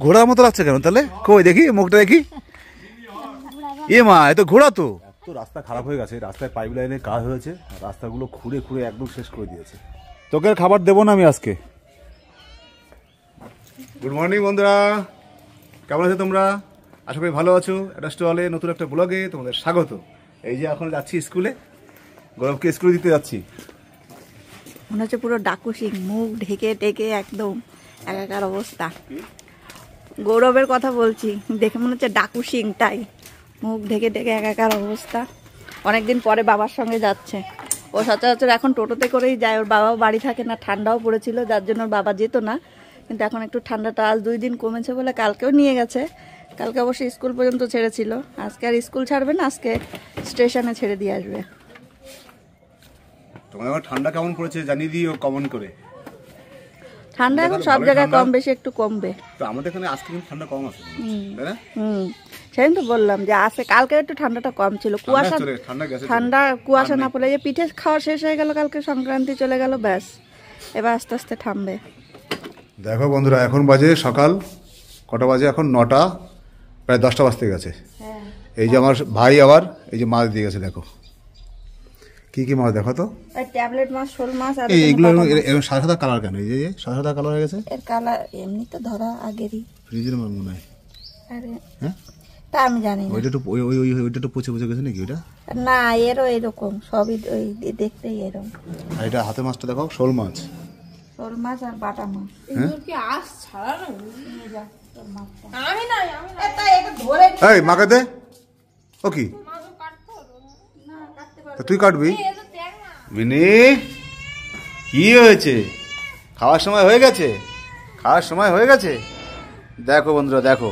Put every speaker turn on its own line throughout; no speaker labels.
ঘোড়ার মতো লাগছে কেন তাহলে? কই দেখি মুখটা দেখি। এ মা, এ তো ঘোড়া তো। এত রাস্তা খারাপ হয়ে গেছে, রাস্তায় পাইপ লাইনের কাজ হয়েছে, রাস্তাগুলো খুঁড়ে খুঁড়ে একদম শেষ করে দিয়েছে। তোকে খাবার দেবো না আমি আজকে। গুড মর্নিং বন্ধুরা, কেমন আছো তোমরা? আশা করি ভালো আছো। একটা স্টলে নতুন একটা ব্লগে তোমাদের স্বাগত। এই যে এখন যাচ্ছি স্কুলে, গৌরবকে স্কুলে দিতে যাচ্ছি।
মনে হচ্ছে পুরো ডাকু সিং, মুখ ঢেকে ঢেকে একদম একাকার অবস্থা। গৌরবের কথা বলছি, দেখে মনে হচ্ছে ডাকু সিং, তাই মুখ ঢেকে ঢেকে একাকার অবস্থা। অনেকদিন পরে বাবার সঙ্গে যাচ্ছে। ও সচরাচর এখন টোটোতে করেই যায়, ওর বাবাও বাড়ি থাকে না, ঠান্ডাও পড়েছিল যার জন্য ওর বাবা যেত না। কিন্তু এখন একটু ঠান্ডাটা আজ 2 দিন কমেছে বলে কালকেও নিয়ে গেছে। কালকে অবশ্যই স্কুল পর্যন্ত ছেড়েছিল, আজকে আর স্কুল ছাড়বে না, আজকে স্টেশনে ছেড়ে দিয়ে আসবে।
তোমার ঠান্ডা কেমন পড়েছে জানিয়ে দিও কমেন্ট করে।
ঠান্ডা এখন সব জায়গায় কম বেশি একটু কমবে।
তো আমাদের এখানে আজকে কিন্তু ঠান্ডা কম আছে, তাই না?
সেদিন তো বললাম যে আছে, কালকে একটু ঠান্ডাটা কম ছিল, কুয়াশা ঠান্ডা কুয়াশা না পড়লে যে পিঠে খাওয়া শেষ হয়ে গেল, কালকে সংক্রান্তি চলে গেল, ব্যাস এবার আস্তে আস্তে থামবে।
দেখো বন্ধুরা, এখন বাজে সকাল কটা বাজে? এখন 9টা, প্রায় 10টা বাজতে গেছে। এই যে আমার ভাই আবার এই যে মাছ দিয়ে গেছে, দেখো কি কি মাছ দেখো তো।
ট্যাবলেট মাছ, শোল মাছ, আর
এইগুলো সাদা সাদা কালার কেন? এই যে সাদা সাদা কালার হয়ে গেছে।
এর কালার এমনি তো ধরা আগেরই,
ফ্রিজের মাছ মনে হয়।
আরে
হ্যাঁ,
তা আমি জানি না।
ওইটা একটু ওইটা একটু পচে পচে গেছে নাকি ওটা?
না, এরও এরকম সবই ওই দেখতেই এরকম।
আর এটা হাতের মাছটা দেখো, শোল মাছ।
শোল মাছ আর বাটা মাছ।
এই মাকে দে। ও কি তুই কাটবি? মিনি, কি হয়েছে? খাওয়ার সময় হয়ে গেছে, খাওয়ার সময় হয়ে গেছে। দেখো বন্ধুরা, দেখো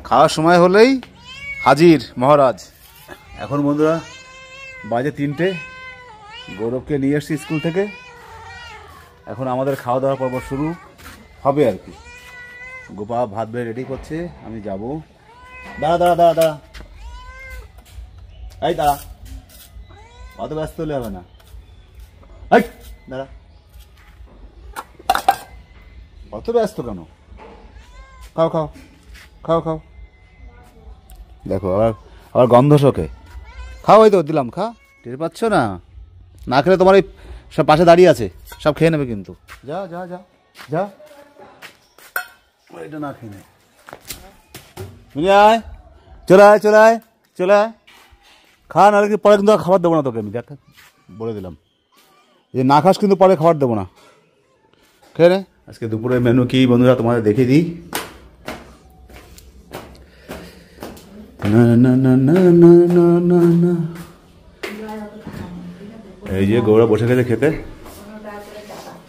খাওয়ার সময় হলেই হাজির মহারাজ। এখন বন্ধুরা বাজে 3টে, গৌরবকে নিয়ে এসছি স্কুল থেকে। এখন আমাদের খাওয়া দাওয়া পর্ব শুরু হবে আর কি। গোপা ভাত বেড়ে রেডি করছে, আমি যাব। দাঁড়া দাঁড়া দাঁড়া দাঁড়া, এই দাঁড়া, অত ব্যস্ত হলে হবে না। এই দাঁড়া, অত ব্যস্ত কেন? খাও খাও খাও খাও। দেখো আবার আবার গন্ধ শোকে। খাও, ওই তো দিলাম, খা। টের পাচ্ছ না? না খেলে তোমার এই সব পাশে দাঁড়িয়ে আছে, সব খেয়ে নেবে কিন্তু। যা যা যা যা, এটা না খেয়ে নে। আয়, চলে আয় চলে আয় চলে আয়, খা, নাহলে কি পরে কিন্তু খাবার দেবো না তোকে, আমি দেখ বলে দিলাম। যে না খাস কিন্তু পরে খাবার দেবো না, খেয়ে নে। আজকে দুপুরের মেনু কি বন্ধুরা তোমাদের দেখিয়ে দিই। না না না না না না না না, এই যে গৌরব বসে গেছে খেতে।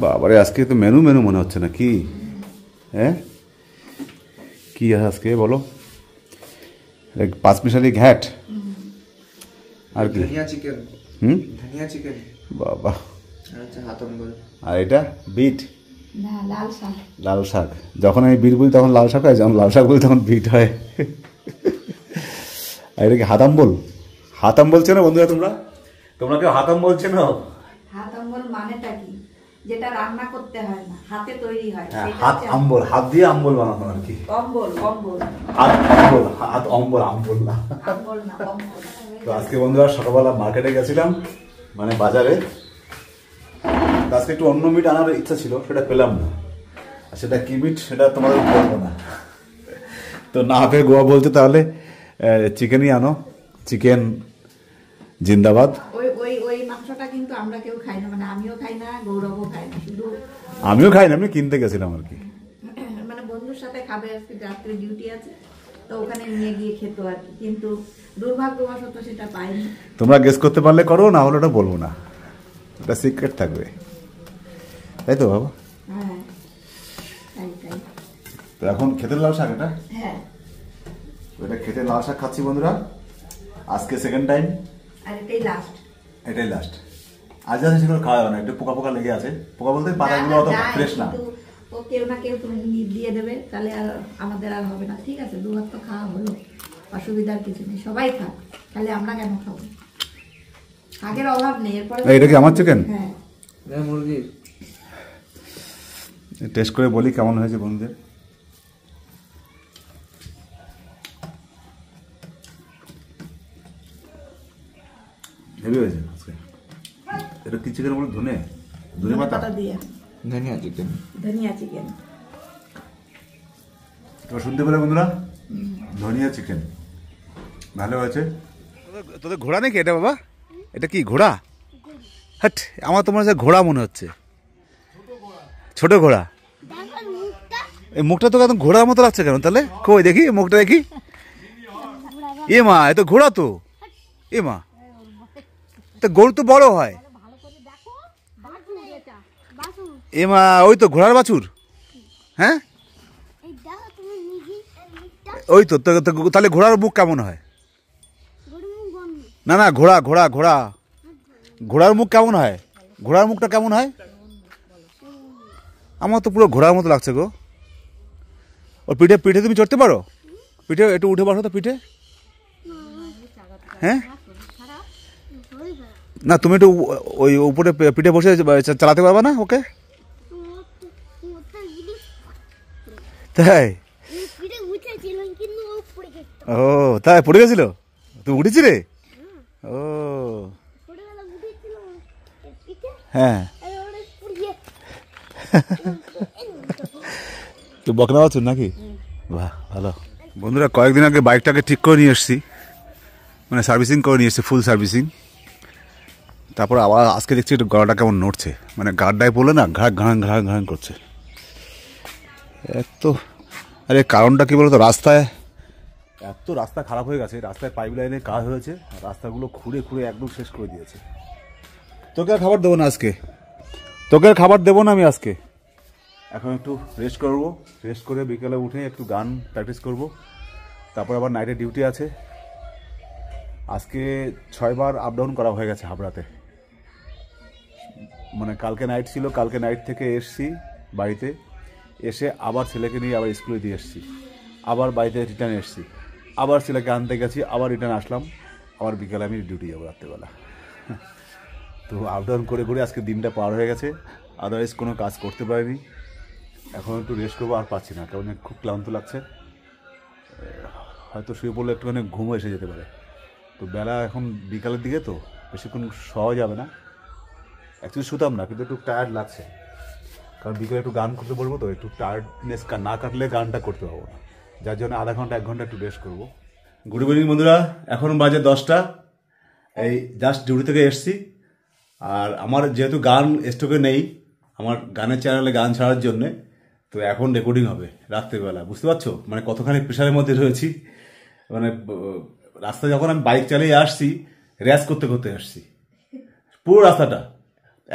বাবারে, আজকে তো মেনু মেনু মনে হচ্ছে না কি? হ্যাঁ, কি আছে আজকে বলো? 5 মিশালি ঘ্যাট আর কি?
ধনিয়া চিকেন
বাবা।
হাতম্বল।
আর এটা বিট,
লাল শাক।
লাল শাক। যখন আমি বিট বলি তখন লাল শাক হয়, যখন লাল শাক বলি তখন বিট হয়। আর এটা কি হাতাম্বল? হাতাম বলছে না বন্ধুরা, তোমরা তোমরা কেউ হাতাম বলছে না?
হাতাম্বল মানেটা কি? যেটা রান্না করতে হয় না, হাতে তৈরি হয়।
হাত আম্বল, হাত দিয়ে আম্বল বানানো আর কি।
কম্বল, কম্বল।
হাত আম্বল, হাত অম্বল, আম্বল না।
কম্বল না, কম্বল।
তো আজকে বন্ধুরা সকালবেলা মার্কেটে গেছিলাম, মানে বাজারে। আজকে একটু অন্য মিট আনার ইচ্ছা ছিল, সেটা পেলাম না। আর সেটা কি মিট সেটা তোমাদের বলবো না। তো না পেয়ে গোয়া বলছে তাহলে চিকেনই আনো, চিকেন জিন্দাবাদ।
ওই ওই ওই মাংসটা কিন্তু আমরা কেউ খাই না, মানে আমিও খাই না, গৌরবও খাই না, শুধু
আমিও খাই না, আমি কিনতে গেছিলাম আর কি।
মানে বন্ধুর সাথে খাবে, আজকে রাত্রে ডিউটি আছে, তো ওখানে নিয়ে গিয়ে খেতো আর কি। কিন্তু দুর্ভাগ্যবশত সেটা পাইনি।
তোমরা গেস করতে পারলে করো, না হলে ওটা বলবো না, ওটা সিক্রেট থাকবে, তাই তো বাবা?
হ্যাঁ, তাই তাই।
তো এখন খেতে লাল শাক, এটা
হ্যাঁ,
এটা খেতে লাল শাক খাচ্ছি বন্ধুরা, আজকে সেকেন্ড টাইম।
আর এটাই লাস্ট,
এটাই লাস্ট। আজ আছে সেগুলো খাওয়া যাবে না, একটু পোকা পোকা লেগে আছে। পোকা বলতে পাতাগুলো অত ফ্রেশ না।
ও কেউ না কেউ তুমি দিয়ে দেবে, তাহলে আর আমাদের আর হবে না। ঠিক আছে, 2 হাত তো খাওয়া হলো, অসুবিধার কিছু নেই, সবাই খাক, তাহলে আমরা কেন খাবো? আগের অভাব নেই। এরপরে
এটা কি আমার চিকেন?
হ্যাঁ,
মুরগি।
টেস্ট করে বলি কেমন হয়েছে বন্ধুদের। হেভি হয়েছে আজকে। এটা কি চিকেন বলে? ধনে ধনে পাতা
দিয়ে
ধনিয়া চিকেন।
ধনিয়া চিকেন।
তোমরা শুনতে পেলে বন্ধুরা, ধনিয়া চিকেন ভালো হয়েছে। তোদের ঘোড়া নাকি এটা বাবা? এটা কি ঘোড়া? হ্যাট, আমার তোমার কাছে ঘোড়া মনে হচ্ছে, ছোট ঘোড়া। এই মুখটা তো একদম ঘোড়ার মতো লাগছে কেন তাহলে? কই দেখি মুখটা দেখি। এ মা, এ তো ঘোড়া তো। এ মা, তো গরু তো বড় হয়। এ মা, ওই তো ঘোড়ার বাছুর। হ্যাঁ ওই তো। তাহলে ঘোড়ার মুখ কেমন হয়? না না, ঘোড়া ঘোড়া ঘোড়া ঘোড়ার মুখ কেমন হয়? ঘোড়ার মুখটা কেমন হয়? আমার তো পুরো ঘোড়ার মতো লাগছে গো। ওর পিঠে পিঠে তুমি চড়তে পারো? পিঠে একটু উঠে বসো তো পিঠে। হ্যাঁ না, তুমি একটু ওই উপরে পিঠে বসে চালাতে পারবে না ওকে? তাই? ও তাই, পড়ে গেছিল? তুমি উঠেছিলে? ও হ্যাঁ। তো বকনা বাছুর নাকি? বাহ ভালো। বন্ধুরা, কয়েকদিন আগে বাইকটাকে ঠিক করে নিয়ে এসেছি, মানে সার্ভিসিং করে নিয়ে এসেছি, ফুল সার্ভিসিং। তারপর আবার আজকে দেখছি একটু গলাটা কেমন নড়ছে, মানে গাড্ডায় পড়লে না ঘাড় ঘাড় ঘাড় ঘাড় করছে। এত আরে কারণটা কি বলতো, রাস্তায় এত রাস্তা খারাপ হয়ে গেছে, রাস্তায় পাইপ লাইনের কাজ হয়েছে, রাস্তাগুলো খুঁড়ে খুঁড়ে একদম শেষ করে দিয়েছে। তোকে আর খাবার দেবো না আজকে, তোকে আর খাবার দেবো না আমি আজকে। এখন একটু রেস্ট করবো, রেস্ট করে বিকেলে উঠে একটু গান প্র্যাকটিস করব। তারপর আবার নাইটে ডিউটি আছে। আজকে 6 বার আপ ডাউন করা হয়ে গেছে হাবড়াতে। মানে কালকে নাইট ছিল, কালকে নাইট থেকে এসছি বাড়িতে, এসে আবার ছেলেকে নিয়ে আবার স্কুলে দিয়ে এসছি, আবার বাড়িতে রিটার্ন এসছি, আবার ছেলেকে আনতে গেছি, আবার রিটার্ন আসলাম, আবার বিকেলে আমি ডিউটি যাবো রাত্রেবেলা। তো আপ ডাউন করে করে আজকে দিনটা পার হয়ে গেছে, আদারওয়াইজ কোনো কাজ করতে পারিনি। এখন একটু রেস্ট করবো, আর পাচ্ছি না, কারণ খুব ক্লান্ত লাগছে। হয়তো শুয়ে পড়লে একটুখানি ঘুমও এসে যেতে পারে। তো বেলা এখন বিকালের দিকে, তো বেশিক্ষণ শোয়া যাবে না। অ্যাকচুয়ালি শুতাম না, কিন্তু একটু টায়ার্ড লাগছে, কারণ বিকেলে একটু গান করতে বলবো, তো একটু টায়ার্ডনেস না কাটলে গানটা করতে পারবো না, যার জন্য আধা ঘন্টা 1 ঘন্টা একটু রেস্ট করবো। গুড ইভিনিং বন্ধুরা, এখন বাজে 10টা, এই জাস্ট ডিউটি থেকে এসছি। আর আমার যেহেতু গান স্টকে নেই, আমার গানের চ্যানেলে গান ছাড়ার জন্যে, তো এখন রেকর্ডিং হবে রাত্রেবেলা, বুঝতে পারছো মানে কতখানি প্রেশারের মধ্যে রয়েছি। মানে রাস্তায় যখন আমি বাইক চালিয়ে আসছি, রেস করতে করতে আসছি পুরো রাস্তাটা।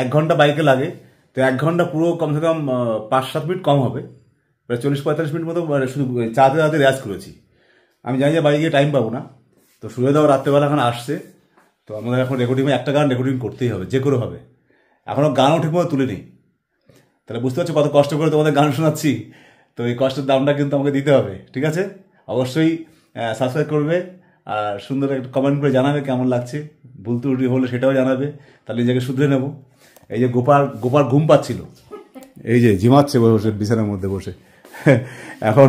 1 ঘন্টা বাইকে লাগে, তো 1 ঘন্টা পুরো কমসে কম 5-7 মিনিট কম হবে, প্রায় 40-45 মিনিট মতো শুধু চাতে চাতে রেস করেছি। আমি জানি যে বাড়ি গিয়ে টাইম পাবো না, তো শুয়ে দাও রাত্রেবেলা এখন আসছে, তো আমাদের এখন রেকর্ডিং, একটা গান রেকর্ডিং করতেই হবে, যে করে হবে। এখনও গানও ঠিকমতো তুলে নিই, তাহলে বুঝতে পারছো কত কষ্ট করে তোমাদের গান শোনাচ্ছি। তো এই কষ্টের দামটা কিন্তু আমাকে দিতে হবে, ঠিক আছে? অবশ্যই সাবস্ক্রাইব করবে, আর সুন্দর একটা কমেন্ট করে জানাবে কেমন লাগছে। ভুল ত্রুটি হলে সেটাও জানাবে, তাহলে নিজেকে শুধরে নেব। এই যে গোপাল ঘুম পাচ্ছিল, এই যে ঝিমাচ্ছে বসে বিছানার মধ্যে বসে। এখন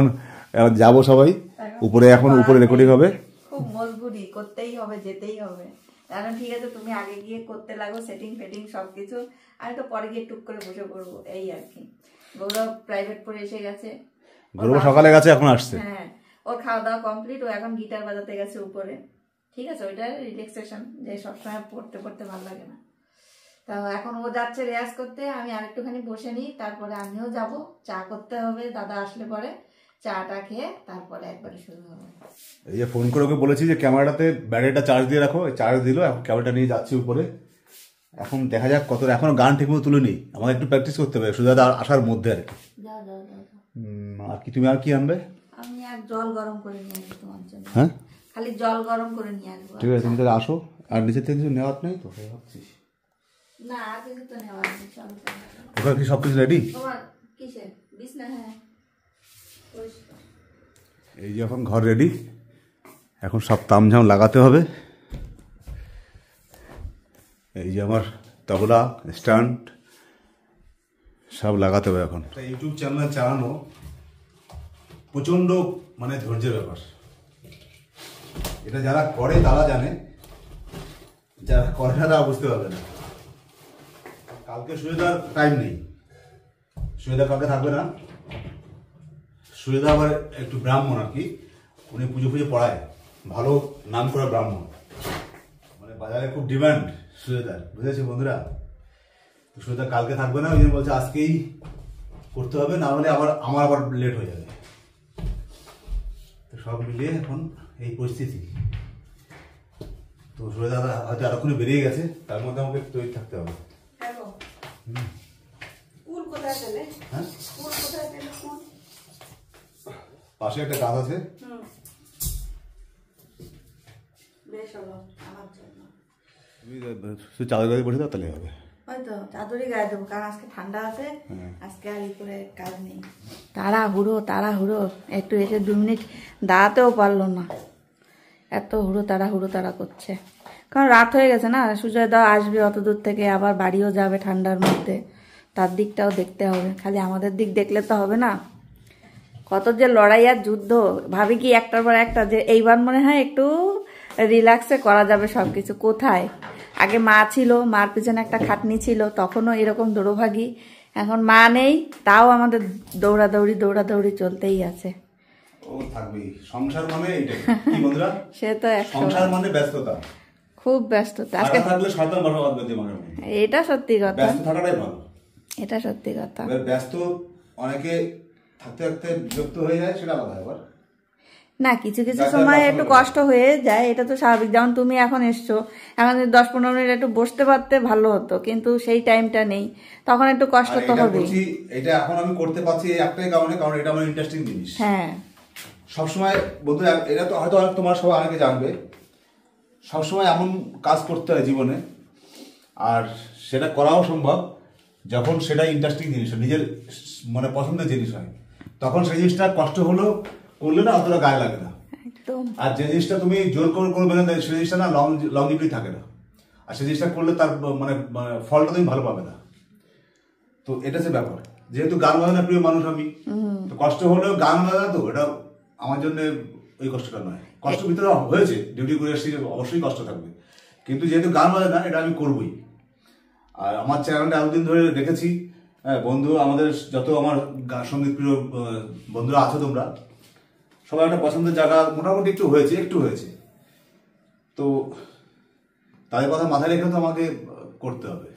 যাবো সবাই উপরে, এখন উপরে রেকর্ডিং হবে।
খুব মজবুরি, করতেই হবে, যেতেই হবে। কারণ ঠিক আছে, তুমি আগে গিয়ে করতে লাগো সেটিং ফেটিং সবকিছু, আমি তো পরে গিয়ে টুক করে বসে পড়বো, এই আর কি। গৌরব প্রাইভেট পড়ে এসে গেছে,
গৌরব সকালে গেছে, এখন আসছে।
হ্যাঁ, ওর খাওয়া দাওয়া কমপ্লিট, ও এখন গিটার বাজাতে গেছে উপরে। ঠিক আছে, ওইটা রিল্যাক্সেশন, যে সবসময় পড়তে পড়তে ভালো লাগে না। তা এখন ও যাচ্ছে রেয়াজ করতে, আমি আরেকটুখানি বসে নিই, তারপরে আমিও যাব। চা করতে হবে, দাদা আসলে পরে চাটা খেয়ে তারপরে একবারে শুরু হবে।
এই যে ফোন করে ওকে বলেছি যে ক্যামেরাটাতে ব্যাটারিটা চার্জ দিয়ে রাখো, চার্জ দিল, এখন ক্যামেরাটা নিয়ে যাচ্ছি উপরে। এখন দেখা যাক কত, এখনো গান ঠিকমতো তুলে নিই, আমাকে একটু প্র্যাকটিস করতে হবে সুজাতা আসার মধ্যে আর কি। আর কি, তুমি আর কি আনবে?
আমি আর জল গরম করে নিয়ে আসবো তোমার জন্য।
হ্যাঁ,
খালি জল গরম করে নিয়ে আসবো।
ঠিক আছে, তুমি তাহলে আসো। আর নিচে থেকে কিছু নেওয়ার নেই তো ভাবছিস?
না, কিছু তো নেওয়ার নেই, সব
ওখানে কি সব কিছু রেডি?
তোমার কিসের বিছনা? হ্যাঁ,
এই যে এখন ঘর রেডি, এখন সব তামঝাম লাগাতে হবে। এই যে আমার তবলা স্ট্যান্ড সব লাগাতে হবে এখন। ইউটিউব চ্যানেল চালানো প্রচণ্ড মানে ধৈর্যের ব্যাপার, এটা যারা করে তারা জানে। যারা করে না তারা বুঝতে পারবে না। কালকে সুবিধার টাইম নেই, সুবিধা কালকে থাকবে না। সুবিধা আবার একটু ব্রাহ্মণ আর কি, উনি পুজো পড়ায়, ভালো নাম করা ব্রাহ্মণ, মানে বাজারে খুব ডিমান্ড সুবিধার, বুঝেছি বন্ধুরা। তো সুবিধা কালকে থাকবে না, ওই জন্য বলছে আজকেই করতে হবে, না হলে আমার আবার লেট হয়ে যাবে। তো সব মিলিয়ে এখন এই পরিস্থিতি। তো সুবিধা হয়তো এতক্ষণে বেরিয়ে গেছে, তার মধ্যে আমাকে তৈরি থাকতে হবে। হ্যাঁ, পাশে একটা গাছ আছে। চাদর গায়ে বসে দাও, তাহলে হবে।
হয়তো চাদরই গায়ে দেবো, কারণ আজকে ঠান্ডা আছে, আজকে আর ই করে কাজ নেই। তাড়াহুড়ো একটু এসে 2 মিনিট দাঁড়াতেও পারলো না, এত হুড়ো তাড়া করছে। কারণ রাত হয়ে গেছে না, সুজয় দা আসবে অত দূর থেকে, আবার বাড়িও যাবে ঠান্ডার মধ্যে, তার দিকটাও দেখতে হবে, খালি আমাদের দিক দেখলে তো হবে না। কত যে লড়াই আর যুদ্ধ, ভাবি কি একটার পর একটা, যে এইবার মনে হয় একটু রিল্যাক্সে করা যাবে সব কিছু। কোথায়, আগে মা ছিল, মার পিছনে একটা খাটনি ছিল, তখনও এরকম দৌড়ভাগি। এখন মা নেই, তাও আমাদের দৌড়াদৌড়ি চলতেই আছে।
ও থাকবেই, সংসার মানে এইটাই কি বন্ধুরা,
সে তো
সংসার মানে ব্যস্ততা,
খুব ব্যস্ততা। আজকে
থাকলে শয়তান বসবাস করতে মানে,
এটা সত্যি কথা,
ব্যস্ত থাকাটাই ভালো,
এটা সত্যি কথা।
ব্যস্ত অনেকে থাকতে থাকতে বিরক্ত হয়ে যায়, সেটা আলাদা ব্যাপার
না। কিছু সময় একটু কষ্ট হয়ে যায়, এটা তো স্বাভাবিক। যেমন তুমি এখন এসছো, এখন 10-15 মিনিট একটু বসতে পারতে ভালো হতো, কিন্তু সেই টাইমটা নেই, তখন একটু কষ্ট তো হবে।
এটা এখন আমি করতে পারছি একটাই কারণে, কারণ এটা আমার ইন্টারেস্টিং জিনিস।
হ্যাঁ,
সবসময় বন্ধুরা, এটা তো হয়তো তোমার সবাই অনেকে জানবে, সবসময় এমন কাজ করতে হয় জীবনে, আর সেটা করাও সম্ভব যখন সেটা ইন্টারেস্টিং জিনিস হয়, নিজের মানে পছন্দের জিনিস হয়, তখন সেই জিনিসটা কষ্ট হলেও করলে না অতটা গায়ে লাগে না। আর যে জিনিসটা তুমি জোর করে করবে না, সেই জিনিসটা না লংজিভিটি থাকে না, আর সেই জিনিসটা করলে তার মানে ফলটা তুমি ভালো পাবে না। তো এটা হচ্ছে ব্যাপার। যেহেতু গান বাজনা প্রিয় মানুষ আমি, তো কষ্ট হলেও গান বাজনা, তো এটা আমার জন্য ওই কষ্টটা নয়। কষ্ট ভিতরে হয়েছে, ডিউটি করে এসেছি, অবশ্যই কষ্ট থাকবে, কিন্তু যেহেতু গান বাজনা এটা আমি করবই। আর আমার চ্যানেলটা এতদিন ধরে দেখেছি, বন্ধু আমাদের যত আমার সঙ্গীত প্রিয় বন্ধুরা আছো তোমরা, সবাই একটা পছন্দের জায়গা মোটামুটি একটু হয়েছে। তো তাদের কথা মাথায় রেখে তো আমাকে করতে হবে।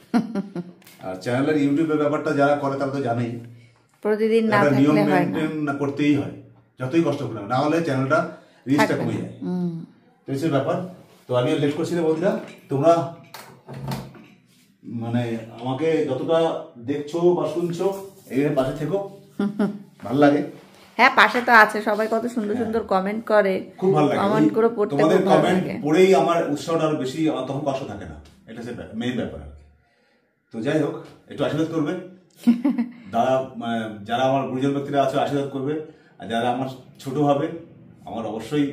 আর চ্যানেলের ইউটিউবের ব্যাপারটা যারা করে তারা তো জানেই,
প্রতিদিন না থাকলে
নিয়ম
হয় না,
মেনটেন করতেই হয়, যতই কষ্ট করে না হলে চ্যানেলটা রিচটা কমে যায়। তো এই ব্যাপার। তো আমি লেট করছি না বন্ধুরা, তোমরা মানে আমাকে যতটা দেখছো বা শুনছো, এইভাবে পাশে থেকো, ভালো লাগে।
হ্যাঁ, পাশে তো আছে সবাই, কত সুন্দর কমেন্ট করে,
খুব ভালো লাগে
কমেন্ট করে পড়তে,
তোমাদের কমেন্ট পড়েই আমার উৎসাহটা আরো বেশি, তখন কষ্ট থাকে না, এটা হচ্ছে মেইন ব্যাপার। তো যাই হোক, একটু আশীর্বাদ করবে দাদা, যারা আমার গুরুজন ব্যক্তিরা আছে আশীর্বাদ করবে, আর যারা আমার ছোট হবে আমার অবশ্যই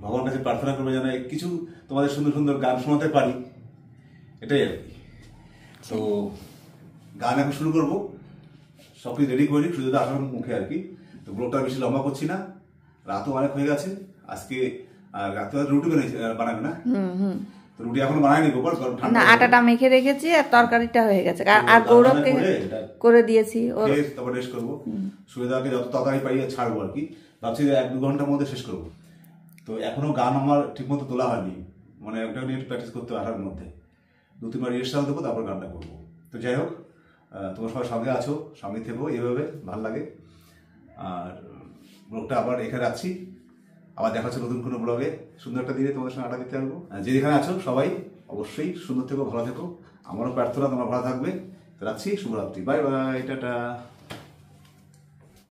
ভগবানের কাছে প্রার্থনা করবে যেন কিছু তোমাদের সুন্দর গান শোনাতে পারি, এটাই আর কি। তো গান এখন শুরু করবো, সবকিছু রেডি করি, শুধু আসার মুখে আর কি। তো ব্লগটা বেশি লম্বা করছি না, রাতও অনেক হয়ে গেছে আজকে। আর রাতে রুটি বানাবে না? তো রুটি এখন বানায়নি গোপাল,
না, আটাটা মেখে রেখেছি আর তরকারিটা হয়ে গেছে, আর গৌরবকে করে দিয়েছি,
তারপর রেস্ট করবো। সুবিধাকে যত তাড়াতাড়ি পাই ছাড়বো আর কি, ভাবছি 1-2 ঘন্টার মধ্যে শেষ করবো। তো এখনো গান আমার ঠিক মতো তোলা হয়নি, মানে একটা নিয়ে প্র্যাকটিস করতে আসার মধ্যে 2-3 বার রিহার্সাল দেবো, তারপর গানটা করবো। তো যাই হোক, তোমার সবাই সঙ্গে আছো, সঙ্গে থেকো, এইভাবে ভালো লাগে। আর ব্লগটা আবার এখানে রাখছি, আবার দেখা হচ্ছে নতুন কোনো ব্লগে, সুন্দর একটা দিনে তোমাদের সঙ্গে আড্ডা দিতে পারবো। যে যেখানে আছো সবাই অবশ্যই সুন্দর থেকো, ভালো থেকো, আমারও প্রার্থনা তোমরা ভালো থাকবে। রাখছি, শুভরাত্রি, বাই বাই, টাটা।